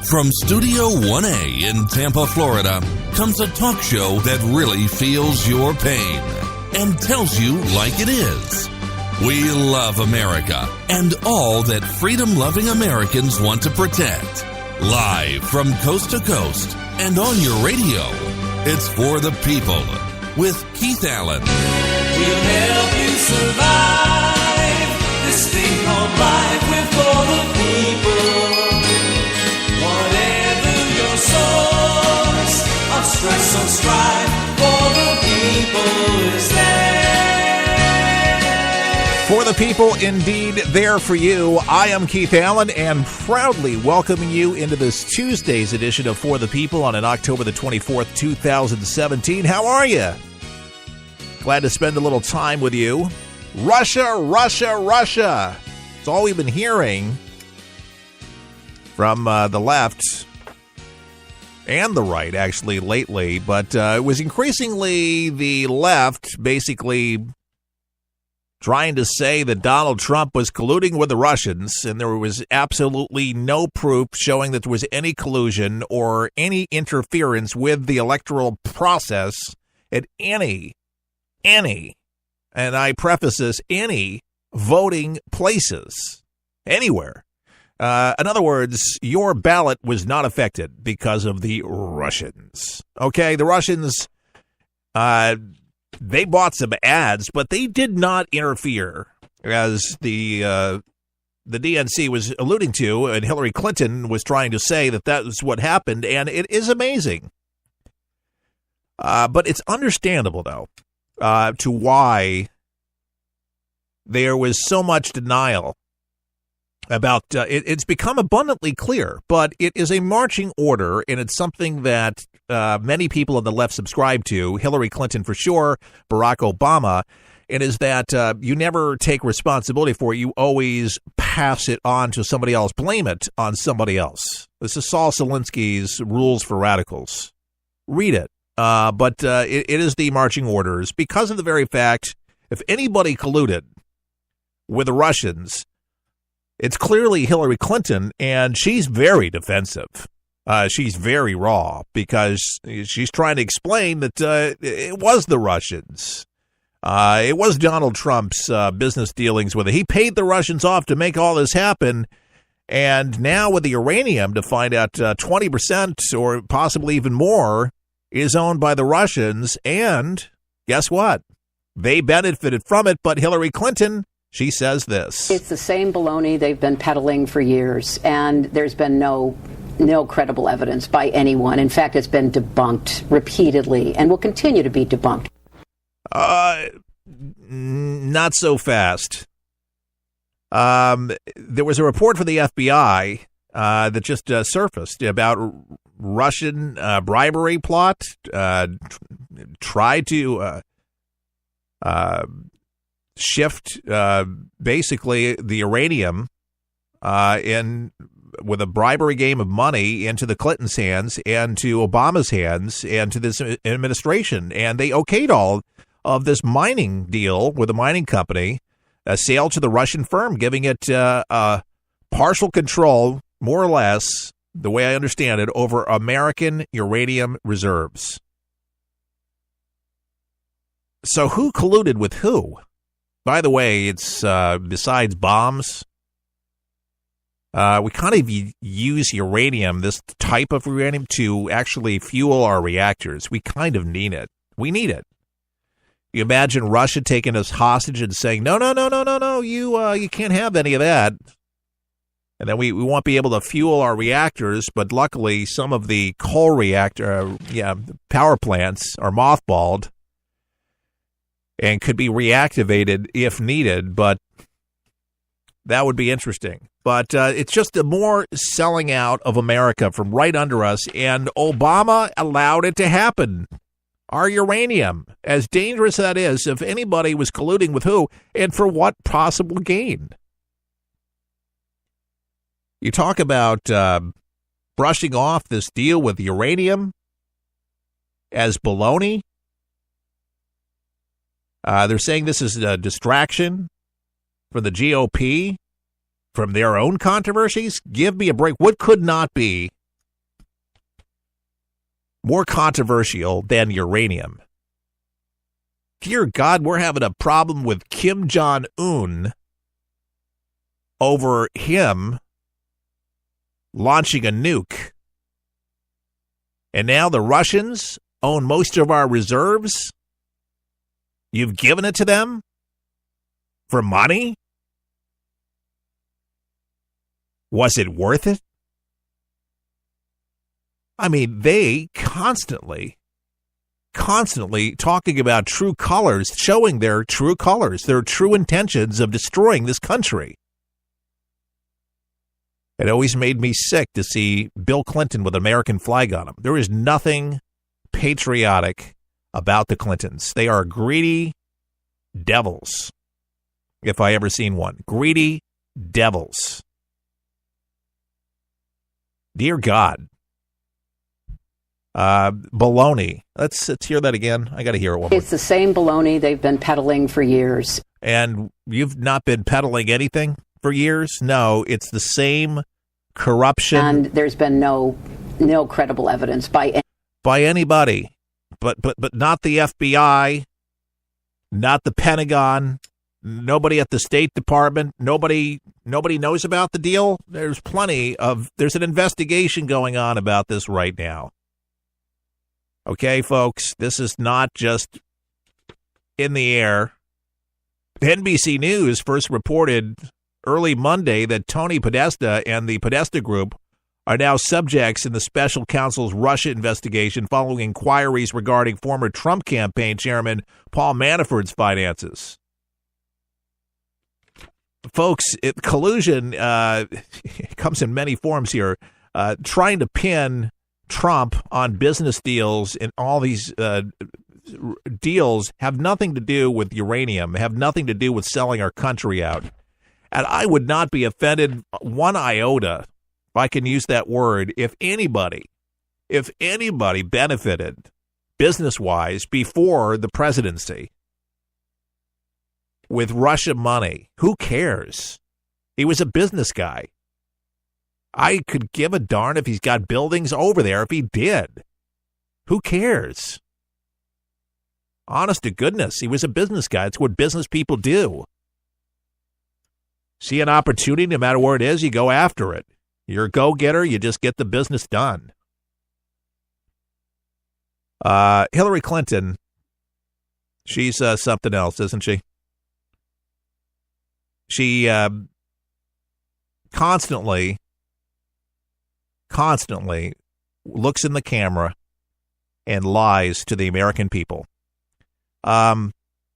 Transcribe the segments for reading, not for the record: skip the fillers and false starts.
From Studio 1A in Tampa, Florida, comes a talk show that really feels your pain and tells you like it is. We love America and all that freedom-loving Americans want to protect. Live from coast to coast and on your radio, it's For the People with Keith Allen. We'll help you survive this thing called life. We're for the people. Whatever your source of stress or strife, for the people is there. For the people, indeed, there for you. I am Keith Allen and proudly welcoming you into this Tuesday's edition of For the People on October the 24th, 2017. How are you? Glad to spend a little time with you. Russia, Russia, Russia. It's all we've been hearing from the left and the right, actually, lately. But it was increasingly the left basically trying to say that Donald Trump was colluding with the Russians, and there was absolutely no proof showing that there was any collusion or any interference with the electoral process at any, and I preface this, any voting places, anywhere. In other words, your ballot was not affected because of the Russians. Okay, the Russians, they bought some ads, but they did not interfere, as the DNC was alluding to, and Hillary Clinton was trying to say that that was what happened, and it is amazing. But it's understandable, though, to why there was so much denial about it's become abundantly clear, but it is a marching order, and it's something that many people on the left subscribe to, Hillary Clinton for sure, Barack Obama, and is that you never take responsibility for it. You always pass it on to somebody else, blame it on somebody else. This is Saul Alinsky's Rules for Radicals. Read it. But it is the marching orders because of the very fact, if anybody colluded with the Russians, it's clearly Hillary Clinton, and she's very defensive. She's very raw because she's trying to explain that it was the Russians. It was Donald Trump's business dealings with it. He paid the Russians off to make all this happen. And now with the uranium, to find out 20% or possibly even more is owned by the Russians. And guess what? They benefited from it. But Hillary Clinton, she says this. It's the same baloney they've been peddling for years, and there's been no credible evidence by anyone. In fact, it's been debunked repeatedly and will continue to be debunked. Not so fast. There was a report from the FBI that just surfaced about Russian bribery plot, tried to shift basically the uranium with a bribery game of money into the Clintons' hands and to Obama's hands and to this administration. And they okayed all of this mining deal with a mining company, a sale to the Russian firm, giving it partial control, more or less, the way I understand it, over American uranium reserves. So who colluded with who? By the way, it's besides bombs, we kind of use uranium, this type of uranium, to actually fuel our reactors. We kind of need it. We need it. You imagine Russia taking us hostage and saying, no, you can't have any of that. And then we won't be able to fuel our reactors, but luckily some of the coal power plants are mothballed and could be reactivated if needed, but that would be interesting. But it's just a more selling out of America from right under us, and Obama allowed it to happen. Our uranium, as dangerous that is, if anybody was colluding with who, and for what possible gain? You talk about brushing off this deal with uranium as baloney. They're saying this is a distraction for the GOP from their own controversies. Give me a break. What could not be more controversial than uranium. Dear God, we're having a problem with Kim Jong-un over him launching a nuke. And now the Russians own most of our reserves. You've given it to them for money? Was it worth it? I mean, they constantly talking about true colors, showing their true colors, their true intentions of destroying this country. It always made me sick to see Bill Clinton with an American flag on him. There is nothing patriotic about the Clintons. They are greedy devils, if I ever seen one. Greedy devils. Dear God. Baloney. Let's hear that again. I got to hear it one more. It's the same baloney they've been peddling for years. And you've not been peddling anything for years? No, it's the same corruption. And there's been no credible evidence by anybody, but not the FBI, not the Pentagon, nobody at the State Department, nobody knows about the deal. There's an investigation going on about this right now. Okay, folks, this is not just in the air. NBC News first reported early Monday that Tony Podesta and the Podesta Group are now subjects in the special counsel's Russia investigation following inquiries regarding former Trump campaign chairman Paul Manafort's finances. Folks, collusion comes in many forms here. Trying to pin Trump on business deals and all these deals have nothing to do with uranium, have nothing to do with selling our country out. And I would not be offended one iota, if I can use that word, if anybody benefited business-wise before the presidency with Russia money. Who cares? He was a business guy. I could give a darn if he's got buildings over there if he did. Who cares? Honest to goodness, he was a business guy. It's what business people do. See an opportunity, no matter where it is, you go after it. You're a go-getter, you just get the business done. Hillary Clinton, she's something else, isn't she? She constantly looks in the camera and lies to the American people.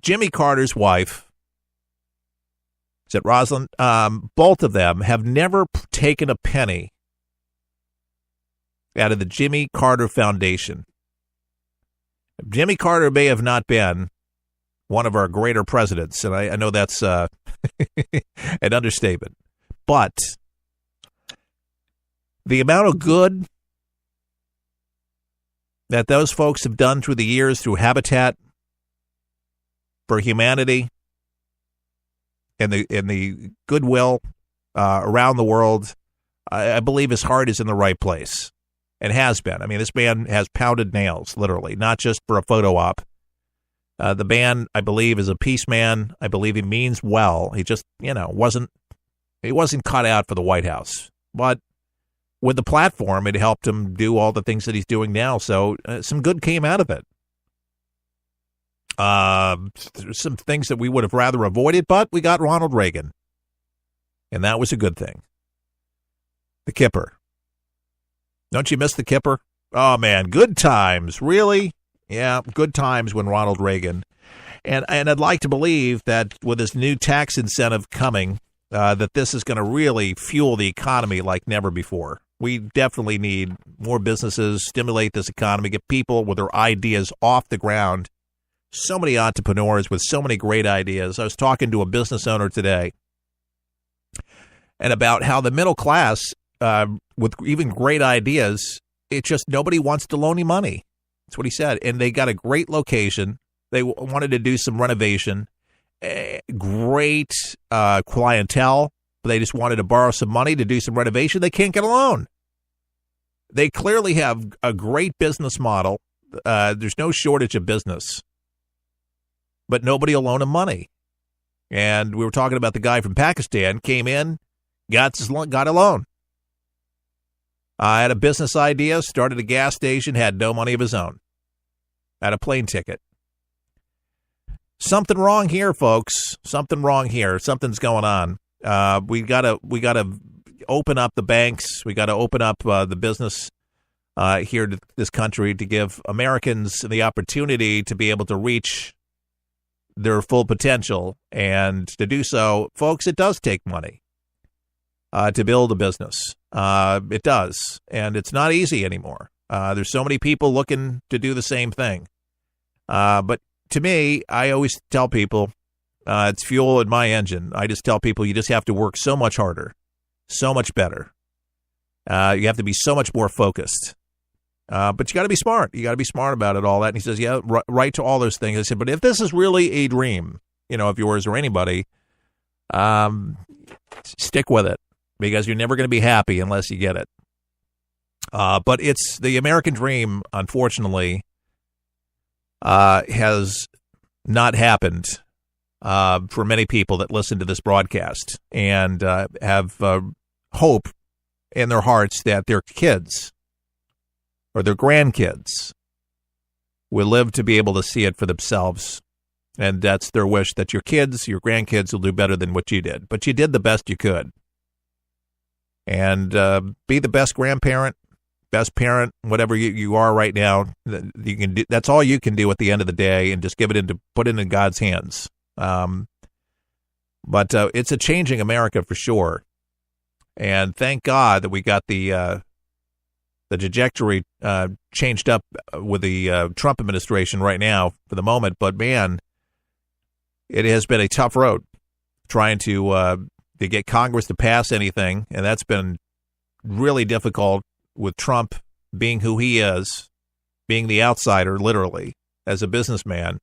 Jimmy Carter's wife, is it Rosalind? Both of them have never taken a penny out of the Jimmy Carter Foundation. Jimmy Carter may have not been one of our greater presidents, and I know that's an understatement, but the amount of good that those folks have done through the years through Habitat for Humanity and the goodwill around the world, I believe his heart is in the right place and has been. I mean, this man has pounded nails, literally, not just for a photo op. The man, I believe, is a peace man. I believe he means well. He just, wasn't cut out for the White House. But with the platform, it helped him do all the things that he's doing now. So some good came out of it. There's some things that we would have rather avoided, but we got Ronald Reagan. And that was a good thing. The Kipper. Don't you miss the Kipper? Oh, man, good times. Really? Yeah, good times when Ronald Reagan. And I'd like to believe that with this new tax incentive coming, that this is going to really fuel the economy like never before. We definitely need more businesses, stimulate this economy, get people with their ideas off the ground. So many entrepreneurs with so many great ideas. I was talking to a business owner today and about how the middle class, with even great ideas, it just nobody wants to loan you money. That's what he said. And they got a great location. They wanted to do some renovation. Great clientele. But they just wanted to borrow some money to do some renovation. They can't get a loan. They clearly have a great business model. There's no shortage of business, but nobody will loan them money. And we were talking about the guy from Pakistan, came in, got a loan. Had a business idea, started a gas station, had no money of his own. Had a plane ticket. Something wrong here, folks. Something wrong here. Something's going on. We gotta open up the banks. We gotta open up the business here to this country to give Americans the opportunity to be able to reach their full potential. And to do so, folks, it does take money to build a business. It does. And it's not easy anymore. There's so many people looking to do the same thing. But to me, I always tell people it's fuel in my engine. I just tell people you just have to work so much harder, so much better. You have to be so much more focused. But you got to be smart. You got to be smart about it, all that. And he says, yeah, right to all those things. I said, but if this is really a dream, of yours or anybody, stick with it, because you're never going to be happy unless you get it. But it's the American dream, unfortunately, has not happened for many people that listen to this broadcast and have hope in their hearts that their kids or their grandkids will live to be able to see it for themselves. And that's their wish, that your kids, your grandkids will do better than what you did. But you did the best you could. And be the best grandparent, best parent, whatever you are right now. You can do, that's all you can do at the end of the day, and just put it in God's hands. But it's a changing America for sure. And thank God that we got the trajectory changed up with the Trump administration right now for the moment. But man, it has been a tough road trying to get Congress to pass anything, and that's been really difficult with Trump being who he is, being the outsider, literally, as a businessman,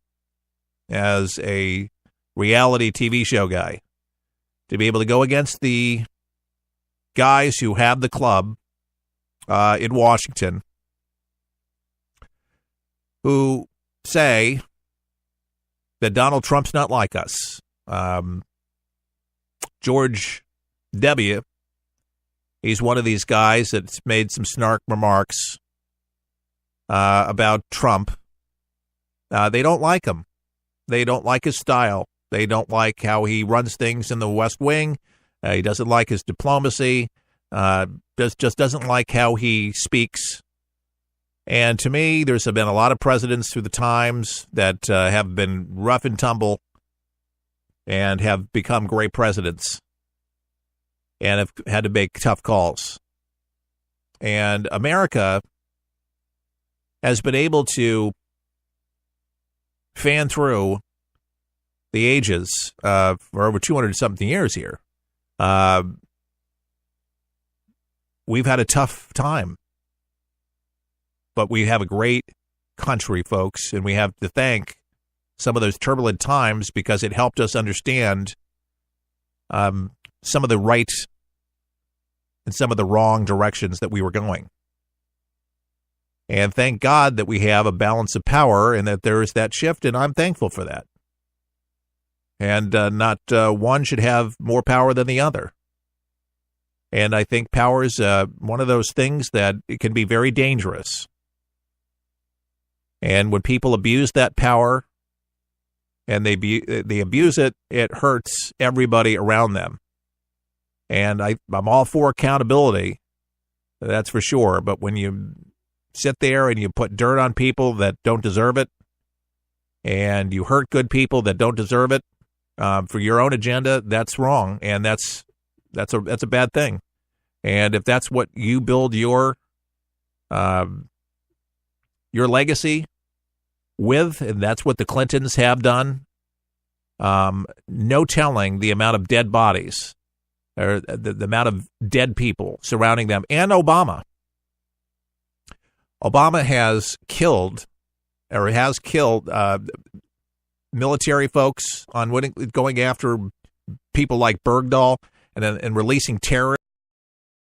as a reality TV show guy, to be able to go against the guys who have the club in Washington, who say that Donald Trump's not like us. George W., he's one of these guys that's made some snark remarks about Trump. They don't like him. They don't like his style. They don't like how he runs things in the West Wing. He doesn't like his diplomacy. Just doesn't like how he speaks. And to me, there's been a lot of presidents through the times that have been rough and tumble and have become great presidents and have had to make tough calls. And America has been able to fan through the ages for over 200-something years here. We've had a tough time, but we have a great country, folks, and we have to thank some of those turbulent times because it helped us understand some of the right and some of the wrong directions that we were going. And thank God that we have a balance of power and that there is that shift, and I'm thankful for that. And not one should have more power than the other. And I think power is one of those things that it can be very dangerous. And when people abuse that power and they abuse it, it hurts everybody around them. And I'm all for accountability, that's for sure. But when you sit there and you put dirt on people that don't deserve it, and you hurt good people that don't deserve it for your own agenda, that's wrong, and that's a bad thing. And if that's what you build your legacy with, and that's what the Clintons have done, no telling the amount of dead bodies or the amount of dead people surrounding them. And Obama has killed military folks on going after people like Bergdahl and releasing terrorists.